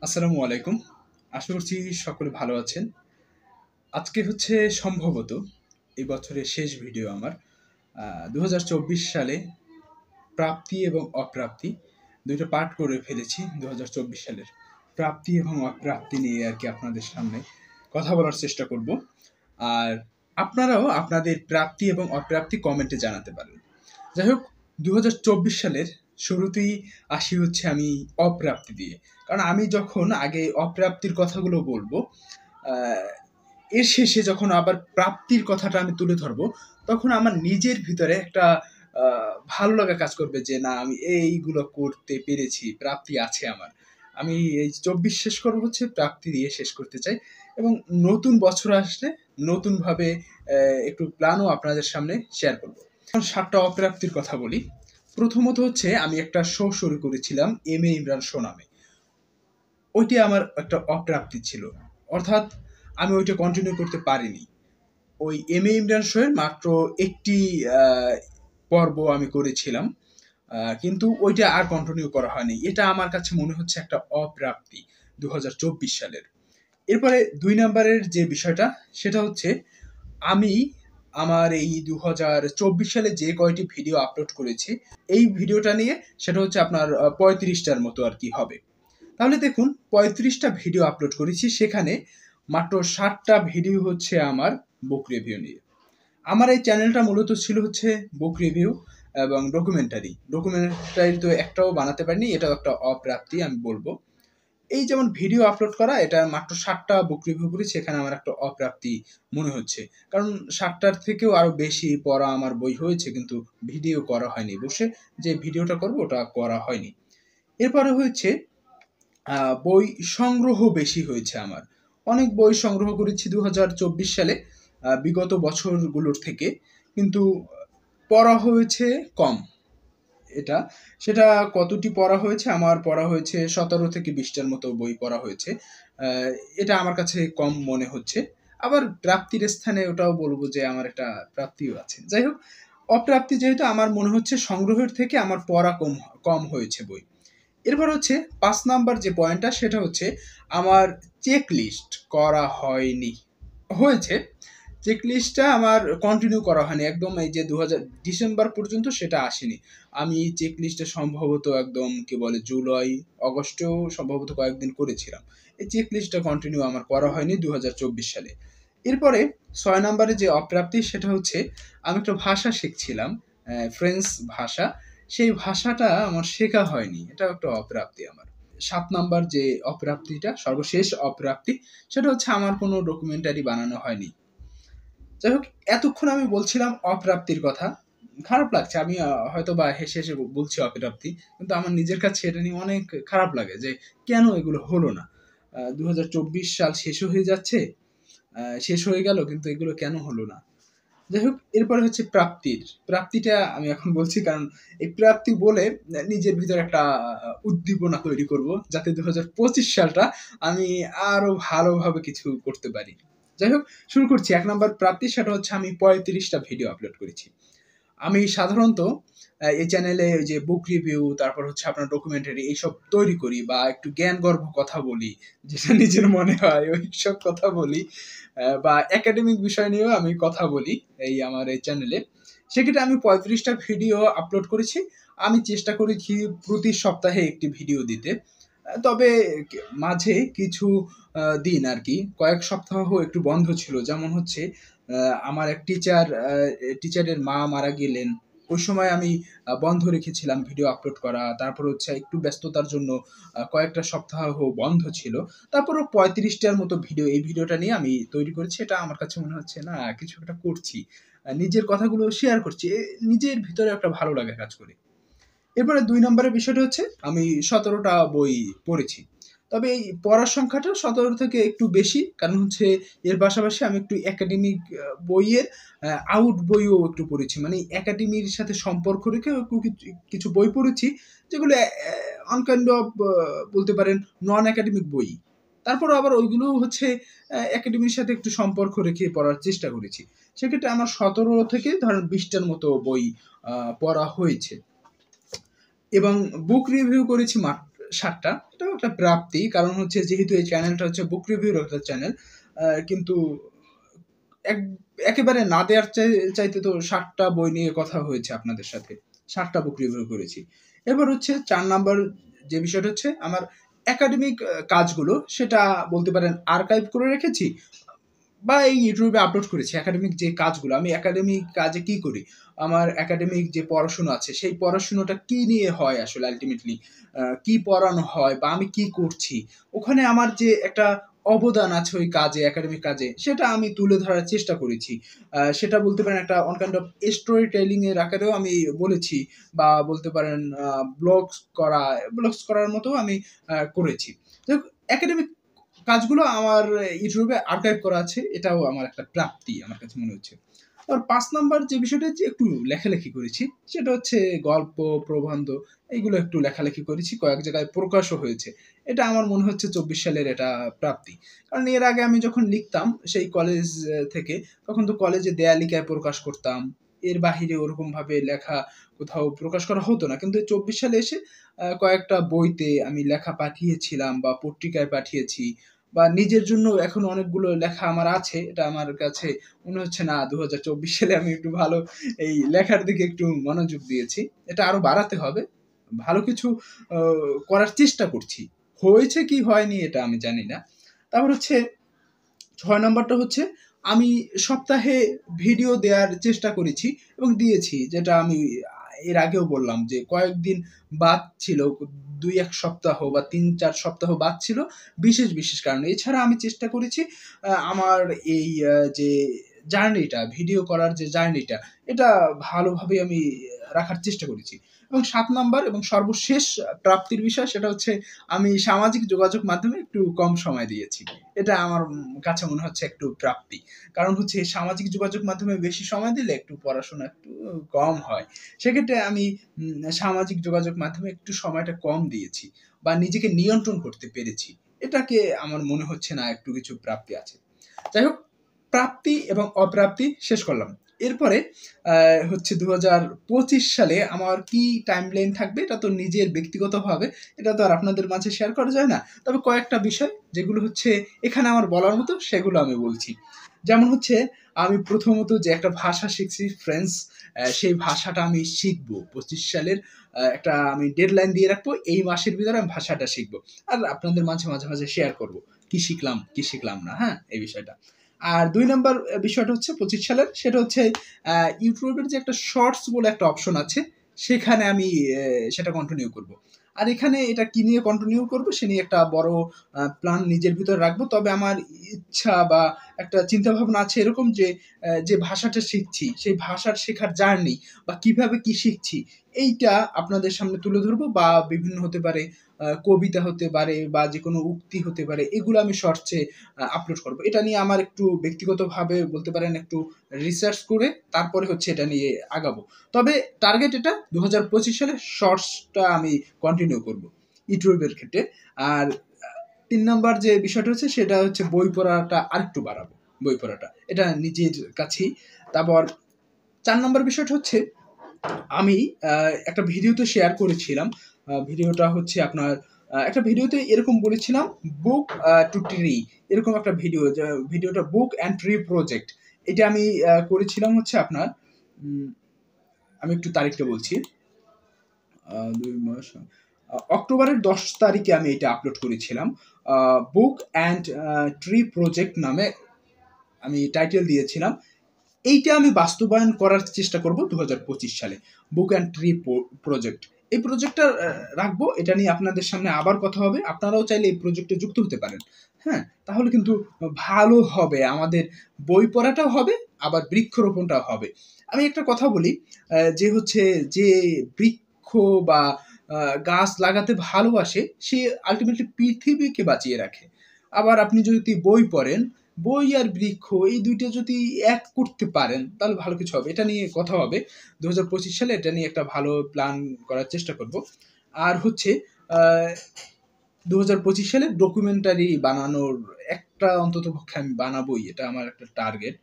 আসসালামু আলাইকুম। আশা করছি সকলে ভালো আছেন। আজকে হচ্ছে সম্ভবত এই বছরের শেষ ভিডিও আমার। ২০২৪ সালে প্রাপ্তি এবং অপ্রাপ্তি ২ টা পার্ট করে ফেলেছি। ২০২৪ সালের প্রাপ্তি এবং অপ্রাপ্তি নিয়ে আরকি আপনাদের সামনে কথা বলার চেষ্টা করব। আর আপনারাও আপনাদের প্রাপ্তি এবং অপ্রাপ্তি কমেন্টে জানাতে পারেন। যাই হোক, ২০২৪ সালের শুরুতেই আসি হচ্ছে আমি অপ্রাপ্তি দিয়ে। কারণ আমি যখন আগে অপ্রাপ্তির কথাগুলো বলবো, আহ, এর শেষে যখন আবার প্রাপ্তির কথাটা আমি তুলে ধরবো, তখন আমার নিজের ভিতরে একটা ভালো লাগা কাজ করবে যে না, আমি এইগুলো করতে পেরেছি, প্রাপ্তি আছে আমার। আমি এই ২৪ শেষ করবো হচ্ছে প্রাপ্তি দিয়ে শেষ করতে চাই, এবং নতুন বছর আসলে নতুনভাবে একটু প্ল্যানও আপনাদের সামনে শেয়ার করবো। ৭টা অপ্রাপ্তির কথা বলি। প্রথমত হচ্ছে আমি একটা শো শুরু করেছিলাম এম এ ইমরান শো নামে। ওইটি আমার একটা অপ্রাপ্তি ছিল, অর্থাৎ আমি ওইটা কন্টিনিউ করতে পারিনি। ওই এম এ ইমরান শো এর মাত্র একটি পর্ব আমি করেছিলাম, কিন্তু ওইটা আর কন্টিনিউ করা হয়নি। এটা আমার কাছে মনে হচ্ছে একটা অপ্রাপ্তি ২০২৪ সালের। এরপরে ২ নাম্বারের যে বিষয়টা, সেটা হচ্ছে আমি আমার এই ২০২৪ সালে যে কয়টি ভিডিও আপলোড করেছি, এই ভিডিওটা নিয়ে সেটা হচ্ছে আপনার ৩৫টার মতো আর কি হবে। তাহলে দেখুন, ৩৫টা ভিডিও আপলোড করেছি, সেখানে মাত্র ৭টা ভিডিও হচ্ছে আমার বুক রিভিউ নিয়ে। আমার এই চ্যানেলটা মূলত ছিল হচ্ছে বুক রিভিউ এবং ডকুমেন্টারি। ডকুমেন্টারি তো একটাও বানাতে পারিনি, এটাও একটা অপ্রাপ্তি আমি বলবো। এই যেমন ভিডিও আপলোড করা, এটা মাত্র ৭টা বুক রিভিউ করেছি, এখানে আমার একটা অপ্রাপ্তি মনে হচ্ছে। কারণ ৭টার থেকেও আরো বেশি পড়া আমার বই হয়েছে, কিন্তু ভিডিও করা হয়নি। বসে যে ভিডিওটা করবো ওটা করা হয়নি। এরপরে হচ্ছে বই সংগ্রহ বেশি হয়েছে আমার। অনেক বই সংগ্রহ করেছি ২০২৪ সালে বিগত বছরগুলোর থেকে, কিন্তু পড়া হয়েছে কম। এটা সেটা কতটি পড়া হয়েছে, আমার পড়া হয়েছে ১৭ থেকে ২০টার মতো বই পড়া হয়েছে। এটা আমার কাছে কম মনে হচ্ছে। আবার প্রাপ্তির স্থানে ওটাও বলবো যে আমার একটা প্রাপ্তিও আছে। যাই হোক, অপ্রাপ্তি যেহেতু আমার মনে হচ্ছে সংগ্রহের থেকে আমার পড়া কম কম হয়েছে বই। এরপর হচ্ছে ৫ নাম্বার যে পয়েন্টটা, সেটা হচ্ছে আমার চেক লিস্ট করা হয়নি। হয়েছে, চেক লিস্টটা আমার কন্টিনিউ করা হয়নি একদম। এই যে ২০০০ ডিসেম্বর পর্যন্ত সেটা আসেনি। আমি চেক লিস্টে সম্ভবত একদম কি বলে জুলাই অগস্টেও সম্ভবত কয়েকদিন করেছিলাম। এই চেক লিস্টটা কন্টিনিউ আমার করা হয়নি ২০২৪ সালে। এরপরে ৬ নাম্বারে যে অপ্রাপ্তি, সেটা হচ্ছে আমি একটা ভাষা শিখছিলাম, ফ্রেঞ্চ ভাষা। সেই ভাষাটা আমার শেখা হয়নি, এটাও একটা অপ্রাপ্তি আমার। ৭ নাম্বার যে অপ্রাপ্তিটা, সর্বশেষ অপ্রাপ্তি, সেটা হচ্ছে আমার কোনো ডকুমেন্টারি বানানো হয়নি। যাই হোক, এতক্ষণ আমি বলছিলাম অপ্রাপ্তির কথা। খারাপ লাগছে, আমি হয়তো বা হেসে হেসে বলছি অপ্রাপ্তি, কিন্তু আমার নিজের কাছে এটা নিয়ে অনেক খারাপ লাগে যে কেন এগুলো হলো না। ২০২৪ সাল শেষও হয়ে যাচ্ছে, শেষ হয়ে গেল, কিন্তু এগুলো কেন হলো না। যাই হোক, এরপরে হচ্ছে প্রাপ্তির। প্রাপ্তিটা আমি এখন বলছি কারণ এই প্রাপ্তি বলে নিজের ভিতরে একটা উদ্দীপনা তৈরি করব, যাতে ২০২৫ সালটা আমি আরো ভালোভাবে কিছু করতে পারি। যাই হোক, শুরু করছি। ১ নাম্বার প্রাপ্তি, সেটা হচ্ছে আমি ৩৫টা ভিডিও আপলোড করেছি। আমি সাধারণত এই চ্যানেলে ওই যে বুক রিভিউ, তারপর হচ্ছে আপনার ডকুমেন্টারি এইসব তৈরি করি, বা একটু জ্ঞানগর্ভ কথা বলি, যেটা নিজের মনে হয় ওইসব কথা বলি, বা একাডেমিক বিষয় নিয়েও আমি কথা বলি এই আমার এই চ্যানেলে। সেক্ষেত্রে আমি ৩৫টা ভিডিও আপলোড করেছি। আমি চেষ্টা করেছি প্রতি সপ্তাহে একটি ভিডিও দিতে। তবে মাঝে কিছু দিন আর কি, কয়েক সপ্তাহ একটু বন্ধ ছিল। যেমন হচ্ছে আমার এক টিচারের মা মারা গেলেন। ওই সময় আমি বন্ধ রেখেছিলাম ভিডিও আপলোড করা। তারপর হচ্ছে একটু ব্যস্ততার জন্য কয়েকটা সপ্তাহ বন্ধ ছিল। তারপরও ৩৫টার মতো ভিডিও, এই ভিডিওটা নিয়ে আমি তৈরি করেছি। এটা আমার কাছে মনে হচ্ছে না, কিছু একটা করছি। নিজের কথাগুলো শেয়ার করছি। নিজের ভিতরে একটা ভালো লাগা কাজ করে। এরপরে ২ নম্বরের বিষয়টা হচ্ছে আমি ১৭টা বই পড়েছি। তবে এই পড়ার সংখ্যাটা ১৭ থেকে একটু বেশি। কারণ হচ্ছে এর পাশাপাশি আমি একটু একাডেমিক বইয়ের আউট বইও একটু পড়েছি। মানে একাডেমির সাথে সম্পর্ক রেখে একটু কিছু বই পড়েছি, যেগুলো অন কাইন্ড অফ বলতে পারেন নন একাডেমিক বই। তারপরও আবার ওইগুলোও হচ্ছে একাডেমির সাথে একটু সম্পর্ক রেখে পড়ার চেষ্টা করেছি। সেক্ষেত্রে আমার ১৭ থেকে ধরেন ২০টার মতো বই পড়া হয়েছে। এবং বুক রিভিউ করেছি 7টা। এটাও একটা প্রাপ্তি, কারণ হচ্ছে যেহেতু এই চ্যানেলটা হচ্ছে বুক রিভিউর একটা চ্যানেল, কিন্তু একেবারে না দেওয়ার চাইতে তো 7টা বই নিয়ে কথা হয়েছে আপনাদের সাথে, 7টা বুক রিভিউ করেছি। এবার হচ্ছে 4 নাম্বার যে বিষয়টা হচ্ছে আমার একাডেমিক কাজগুলো, সেটা বলতে পারেন আর্কাইভ করে রেখেছি বা এই ইউটিউবে আপলোড করেছি। একাডেমিক যে কাজগুলো, আমি একাডেমিক কাজে কি করি, আমার একাডেমিক যে পড়াশোনা আছে সেই পড়াশোনাটা কি নিয়ে হয় আসলে আলটিমেটলি, কি পড়ানো হয় বা আমি কি করছি, ওখানে আমার যে একটা অবদান আছে ওই কাজে, একাডেমিক কাজে, সেটা আমি তুলে ধরার চেষ্টা করেছি। সেটা বলতে পারেন একটা on kind of story telling এর আকারেও আমি বলেছি, বা বলতে পারেন ব্লগস করার মতো আমি করেছি। একাডেমিক কাজগুলো আমার ইউটিউবে আর্কাইভ করা আছে, এটাও আমার একটা প্রাপ্তি আমার কাছে মনে হচ্ছে। আর 5 নাম্বার যে বিষয়টা হচ্ছে একটু লেখালেখি করেছি, সেটা হচ্ছে গল্প, প্রবন্ধ, এইগুলো একটু লেখালেখি করেছি, কয়েক জায়গায় প্রকাশও হয়েছে। এটা আমার মনে হচ্ছে 24 সালের এটা প্রাপ্তি। কারণ এর আগে আমি যখন লিখতাম সেই কলেজ থেকে, তখন তো কলেজে দেয়ালিকায় প্রকাশ করতাম, এর বাহিরে ওরকম ভাবে লেখা কোথাও প্রকাশ করা হতো না। কিন্তু 24 সালে এসে কয়েকটা বইতে আমি লেখা পাঠিয়েছিলাম বা পত্রিকায় পাঠিয়েছি, বা নিজের জন্য এখন অনেকগুলো লেখা আমার আছে। এটা আমার কাছে মনে হচ্ছে না 2024 সালে আমি একটু ভালো এই লেখার দিকে একটু মনোযোগ দিয়েছি। এটা আরো বাড়াতে হবে। ভালো কিছু করার চেষ্টা করছি। হয়েছে কি হয়নি এটা আমি জানি না। তারপর হচ্ছে 6 নাম্বারটা হচ্ছে আমি সপ্তাহে ভিডিও দেওয়ার চেষ্টা করেছি এবং দিয়েছি। যেটা আমি এর আগেও বললাম যে কয়েকদিন বাদ ছিল, 2-1 সপ্তাহ বা 3-4 সপ্তাহ বাদ ছিল বিশেষ কারণে। এছাড়া আমি চেষ্টা করেছি আমার এই যে জার্নিটা, ভিডিও করার যে জার্নিটা, এটা ভালোভাবে আমি রাখার চেষ্টা করেছি। এবং 7 নাম্বার এবং সর্বশেষ প্রাপ্তির বিষয়, সেটা হচ্ছে আমি সামাজিক যোগাযোগ মাধ্যমে একটু কম সময় দিয়েছি। এটা আমার কাছে মনে হচ্ছে একটু প্রাপ্তি। কারণ হচ্ছে সামাজিক যোগাযোগ মাধ্যমে বেশি সময় দিলে একটু পড়াশোনা একটু কম হয়। সেক্ষেত্রে আমি সামাজিক যোগাযোগ মাধ্যমে একটু সময়টা কম দিয়েছি বা নিজেকে নিয়ন্ত্রণ করতে পেরেছি। এটাকে আমার মনে হচ্ছে না একটু কিছু প্রাপ্তি আছে। যাই হোক, প্রাপ্তি এবং অপ্রাপ্তি শেষ করলাম। এরপরে হচ্ছে 2025 সালে আমার কি টাইমলাইন থাকবে, এটা তো নিজের ব্যক্তিগতভাবে, এটা তো আর আপনাদের মাঝে শেয়ার করা যায় না। তবে কয়েকটা বিষয় যেগুলো হচ্ছে এখানে আমার বলার মতো, সেগুলো আমি বলছি। যেমন হচ্ছে আমি প্রথমত যে একটা ভাষা শিখছি ফ্রেঞ্চ, সেই ভাষাটা আমি শিখবো 25 সালের একটা আমি ডেডলাইন দিয়ে রাখবো, এই মাসের ভিতরে আমি ভাষাটা শিখবো। আর আপনাদের মাঝে শেয়ার করব কি শিখলাম কি শিখলাম না, হ্যাঁ, এই বিষয়টা। আর 2 নাম্বার বিষয়টা হচ্ছে 25 সালের, সেটা হচ্ছে ইউটিউবের যে একটা শর্টস বলে একটা অপশন আছে, সেখানে আমি সেটা কন্টিনিউ করব। আর এখানে এটা কি নিয়ে কন্টিনিউ করব সে নিয়ে একটা বড় প্ল্যান নিজের ভিতরে রাখবো। তবে আমার ইচ্ছা বা একটা চিন্তা ভাবনা আছে এরকম যে যে ভাষাটা শিখছি সেই ভাষার শেখার জার্নি বা কিভাবে কি শিখছি, এইটা আপনাদের সামনে তুলে ধরবো। বা বিভিন্ন হতে পারে, কবিতা হতে পারে বা যে কোনো উক্তি হতে পারে, এগুলো আমি শর্টসে আপলোড করব। এটা নিয়ে আমার একটু ব্যক্তিগতভাবে বলতে পারেন একটু রিসার্চ করে তারপরে হচ্ছে এটা নিয়ে আগাবো। তবে টার্গেট এটা 2025 সালে শর্টসটা আমি কন্টিনিউ করব ইউটিউবের ক্ষেত্রে। আর 3 নাম্বার যে বিষয়টা হচ্ছে সেটা হচ্ছে বই পড়াটা আরেকটু বাড়াবো, বই পড়াটা এটা নিজের কাছেই। তারপর 4 নাম্বার বিষয়টা হচ্ছে আমি একটা ভিডিওতে শেয়ার করেছিলাম, ভিডিওটা হচ্ছে আপনার একটা ভিডিওতে এরকম বলেছিলাম বুক টু ট্রি, এরকম একটা ভিডিওটা বুক অ্যান্ড ট্রি প্রজেক্ট। এটা আমি করেছিলাম হচ্ছে আপনার আমি একটু তারিখটা বলছি, 2 মাস অক্টোবরের 10 তারিখে আমি এটা আপলোড করেছিলাম। বুক অ্যান্ড ট্রি প্রজেক্ট নামে আমি টাইটেল দিয়েছিলাম। এইটা আমি বাস্তবায়ন করার চেষ্টা করব 2025 সালে, বুক অ্যান্ড ট্রি প্রজেক্ট। এই প্রজেক্টটা রাখবো, এটা নিয়ে আপনাদের সামনে আবার কথা হবে। আপনারাও চাইলে এই প্রজেক্টে যুক্ত হতে পারেন, হ্যাঁ, তাহলে কিন্তু ভালো হবে, আমাদের বই পড়াটাও হবে আবার বৃক্ষরোপণটাও হবে। আমি একটা কথা বলি, যে হচ্ছে যে বৃক্ষ বা গাছ লাগাতে ভালোবাসে সে আলটিমেটলি পৃথিবীকে বাঁচিয়ে রাখে। আবার আপনি যদি বই পড়েন, বই আর বৃক্ষ এই দুইটা যদি এক করতে পারেন তাহলে ভালো কিছু হবে। এটা নিয়ে কথা হবে 2025 সালে, এটা নিয়ে একটা ভালো প্ল্যান করার চেষ্টা করব। আর হচ্ছে 2025 সালে ডকুমেন্টারি বানানোর একটা অন্তত পক্ষে আমি বানাবোই, এটা আমার একটা টার্গেট।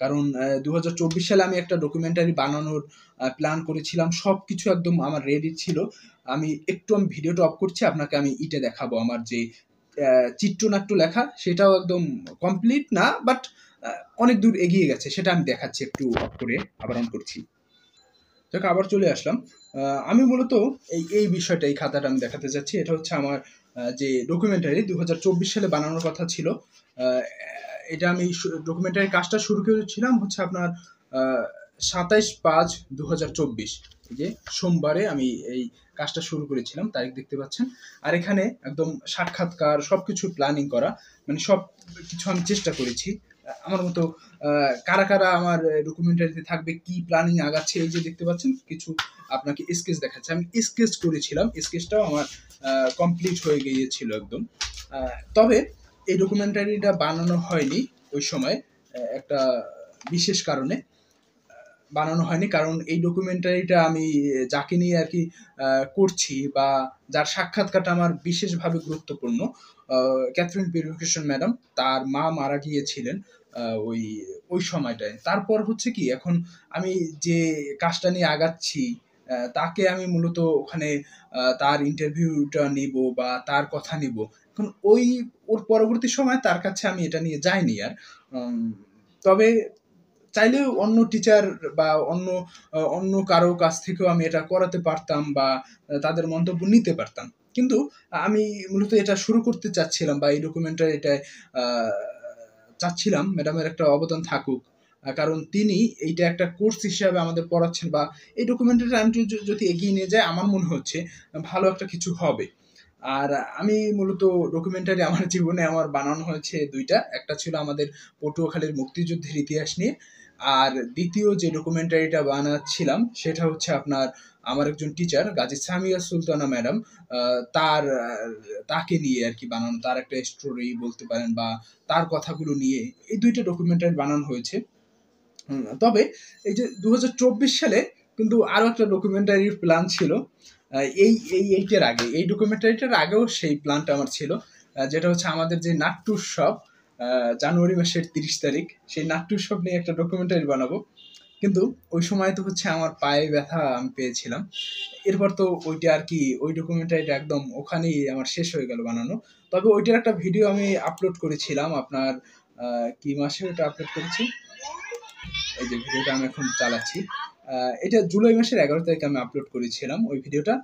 কারণ 2024 সালে আমি একটা ডকুমেন্টারি বানানোর প্ল্যান করেছিলাম, সব কিছু একদম আমার রেডি ছিল। আমি ভিডিওটা অফ করছি, আপনাকে আমি ইটে দেখাবো আমার যে চিত্রনাট্য লেখা, সেটাও একদম কমপ্লিট না, বাট অনেক দূর এগিয়ে গেছে, সেটা আমি দেখাচ্ছি। একটু অফ করে আবার অন করছি। যাক, আবার চলে আসলাম। আমি মূলত এই বিষয়টা, এই খাতাটা আমি দেখাতে যাচ্ছি। এটা হচ্ছে আমার যে ডকুমেন্টারি 2024 সালে বানানোর কথা ছিল। এটা আমি ডকুমেন্টারি কাজটা শুরু করেছিলাম হচ্ছে আপনার 27/5/2024, এই যে সোমবারে আমি এই কাজটা শুরু করেছিলাম, তারিখ দেখতে পাচ্ছেন। আর এখানে একদম সাক্ষাৎকার, সবকিছু প্ল্যানিং করা, মানে সব কিছু আমি চেষ্টা করেছি আমার মতো। কারা কারা আমার ডকুমেন্টারিতে থাকবে, কি প্ল্যানিং আগাচ্ছে, এই যে দেখতে পাচ্ছেন কিছু আপনাকে স্কেচ দেখাচ্ছে। আমি স্কেচ করেছিলাম, স্কেচটাও আমার কমপ্লিট হয়ে গিয়েছিল একদম। তবে এই ডকুমেন্টারিটা বানানো হয়নি ওই সময়, একটা বিশেষ কারণে বানানো হয়নি। কারণ এই ডকুমেন্টারিটা আমি যাকে নিয়ে আর কি করছি, বা যার সাক্ষাৎকারটা আমার বিশেষভাবে গুরুত্বপূর্ণ, ক্যাথরিন পিরকিসন ম্যাডাম, তার মা মারা গিয়েছিলেন ওই ওই সময়টায়। তারপর হচ্ছে কি, এখন আমি যে কাজটা নিয়ে আগাচ্ছি, তাকে আমি মূলত ওখানে তার ইন্টারভিউটা নিব বা তার কথা নিব। এখন ওর পরবর্তী সময় তার কাছে আমি এটা নিয়ে যাইনি আর। তবে চাইলেও অন্য টিচার বা অন্য কারো কাছ থেকেও আমি এটা করাতে পারতাম, বা তাদের মন্তব্য নিতে পারতাম। কিন্তু আমি মূলত এটা শুরু করতে চাচ্ছিলাম, বা এই ডকুমেন্টারি এটায় চাচ্ছিলাম ম্যাডামের একটা অবদান থাকুক। কারণ তিনি এইটা একটা কোর্স হিসাবে আমাদের পড়াচ্ছেন, বা এই ডকুমেন্টারিটা আমি যদি এগিয়ে নিয়ে যায়, আমার মনে হচ্ছে ভালো একটা কিছু হবে। আর আমি মূলত ডকুমেন্টারি আমার জীবনে আমার বানানো হয়েছে দুইটা। একটা ছিল আমাদের পটুয়াখালীর মুক্তিযুদ্ধের ইতিহাস নিয়ে, আর দ্বিতীয় যে ডকুমেন্টারিটা বানাচ্ছিলাম সেটা হচ্ছে আপনার আমার একজন টিচার গাজী সামিয়া সুলতানা ম্যাডাম, তাকে নিয়ে আর কি বানানো, তার একটা স্টোরি বলতে পারেন, বা তার কথাগুলো নিয়ে এই দুইটা ডকুমেন্টারি বানানো হয়েছে। তবে এই যে 2024 সালে কিন্তু আরো একটা ডকুমেন্টারির প্ল্যান ছিল। এইটার আগে, এই ডকুমেন্টারিটার আগেও সেই প্ল্যানটা আমার ছিল, যেটা হচ্ছে আমাদের যে নাট্য উৎসব, জানুয়ারি মাসের 30 তারিখ, সেই নাট্য উৎসব নিয়ে একটা ডকুমেন্টারি বানাবো। কিন্তু ওই সময় তো হচ্ছে আমার পায়ে ব্যথা আমি পেয়েছিলাম। এরপর তো ওইটা আর কি, ওই ডকুমেন্টারিটা একদম ওখানেই আমার শেষ হয়ে গেল বানানো। তবে ওইটার একটা ভিডিও আমি আপলোড করেছিলাম আপনার কি মাসে ওটা আপলোড করেছি, এই যে ভিডিওটা আমি এখন চালাচ্ছি, এটা জুলাই মাসের 11 তারিখে আমি আপলোড করেছিলাম ওই ভিডিওটা।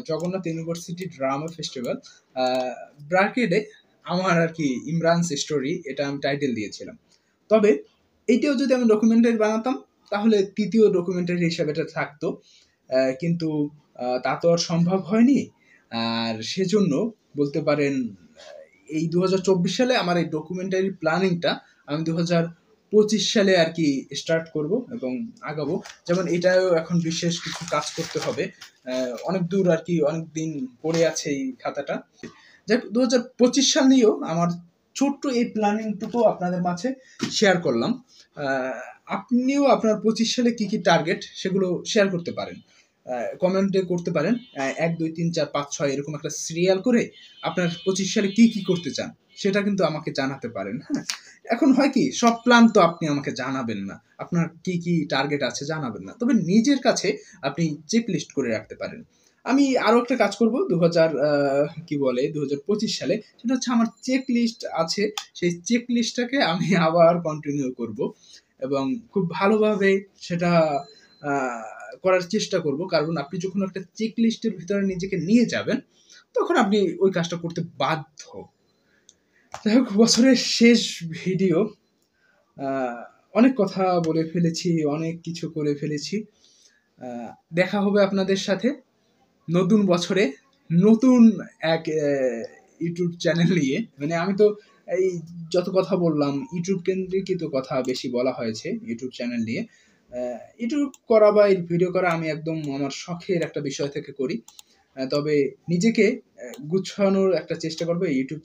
জগন্নাথ ইউনিভার্সিটি ড্রামা ফেস্টিভ্যাল ব্রাকেডে আমার আর কি ইমরানস স্টোরি, এটা আমি টাইটেল দিয়েছিলাম। তবে এইটাও যদি আমি ডকুমেন্টারি বানাতাম, তাহলে তৃতীয় ডকুমেন্টারি হিসাবে এটা থাকতো, কিন্তু তা তো আর সম্ভব হয়নি। আর সেজন্য বলতে পারেন এই 2024 সালে আমার এই ডকুমেন্টারি প্ল্যানিংটা আমি 2025 সালে আর কি স্টার্ট করব এবং আগাবো। যেমন এটাও এখন বিশেষ কিছু কাজ করতে হবে, অনেক দূর আর কি, অনেক দিন পড়ে আছে এই খাতাটা। যাক, 2025 সাল নিয়েও আমার ছোট্ট এই প্ল্যানিংটুকু আপনাদের মাঝে শেয়ার করলাম। আপনিও আপনার 25 সালে কি কি টার্গেট সেগুলো শেয়ার করতে পারেন, কমেন্টে করতে পারেন। 1 2 3 4 5 6 এরকম একটা সিরিয়াল করে আপনার 25 সালে কি কি করতে চান সেটা কিন্তু আমাকে জানাতে পারেন। হ্যাঁ, এখন হয় কি, সব প্ল্যান তো আপনি আমাকে জানাবেন না, আপনার কি কি টার্গেট আছে জানাবেন না, তবে নিজের কাছে আপনি চেক লিস্ট করে রাখতে পারেন। আমি আরো একটা কাজ করব 2025 সালে, সেটা হচ্ছে আমার চেক লিস্ট আছে, সেই চেক লিস্টটাকে আমি আবার কন্টিনিউ করব এবং খুব ভালোভাবে সেটা করার চেষ্টা করব। কারণ আপনি যখন একটা চেক লিস্টের ভিতরে নিজেকে নিয়ে যাবেন, তখন আপনি ওই কাজটা করতে বাধ্য। যাই হোক, বছরের শেষ ভিডিও, অনেক কথা বলে ফেলেছি, অনেক কিছু করে ফেলেছি। দেখা হবে আপনাদের সাথে নতুন বছরে, নতুন এক ইউটিউব চ্যানেল নিয়ে। মানে আমি তো এই যত কথা বললাম ইউটিউব কেন্দ্রিকই তো কথা বেশি বলা হয়েছে। ইউটিউব চ্যানেল নিয়ে ইউটিউব করা বা ভিডিও করা আমি একদম আমার শখের একটা বিষয় থেকে করি। তবে নিজেকে গুছানোর একটা চেষ্টা করবো, ইউটিউব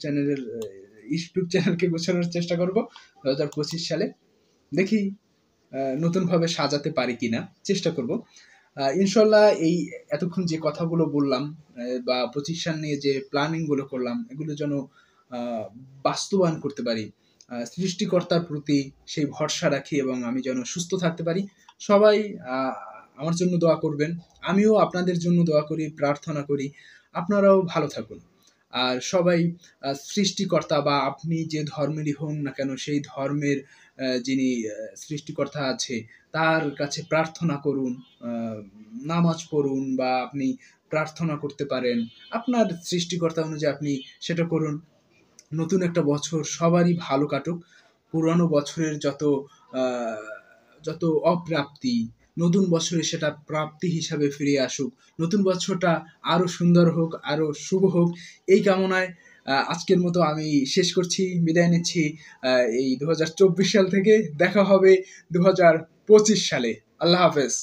চ্যানেলকে গুছানোর চেষ্টা করব 2025 সালে। দেখি নতুনভাবে সাজাতে পারি কিনা, চেষ্টা করব। ইনশাল্লাহ এই এতক্ষণ যে কথাগুলো বললাম, বা 25 সাল নিয়ে যে প্ল্যানিং গুলো করলাম, এগুলো যেন বাস্তবায়ন করতে পারি। সৃষ্টিকর্তার প্রতি সেই ভরসা রাখি এবং আমি যেন সুস্থ থাকতে পারি। সবাই আমার জন্য দোয়া করবেন। আমিও আপনাদের জন্য দোয়া করি, প্রার্থনা করি। আপনারাও ভালো থাকুন। আর সবাই সৃষ্টিকর্তা বা আপনি যে ধর্মেরই হন না কেন, সেই ধর্মের যিনি সৃষ্টিকর্তা আছে, তার কাছে প্রার্থনা করুন, আ নামাজ পড়ুন বা আপনি প্রার্থনা করতে পারেন। আপনার সৃষ্টিকর্তা অনুযায়ী আপনি সেটা করুন। নতুন একটা বছর সবারই ভালো কাটুক। পুরানো বছরের আ যত অপ্রাপ্তি, নতুন বছরে সেটা প্রাপ্তি হিসাবে ফিরে আসুক। নতুন বছরটা আরো সুন্দর হোক, আরো শুভ হোক। এই কামনায় আজকের মতো আমি শেষ করছি, বিদায় নিচ্ছি। আ এই ২০২৪ সাল থেকে। দেখা হবে ২০২৫ সালে। আল্লাহ হাফেজ।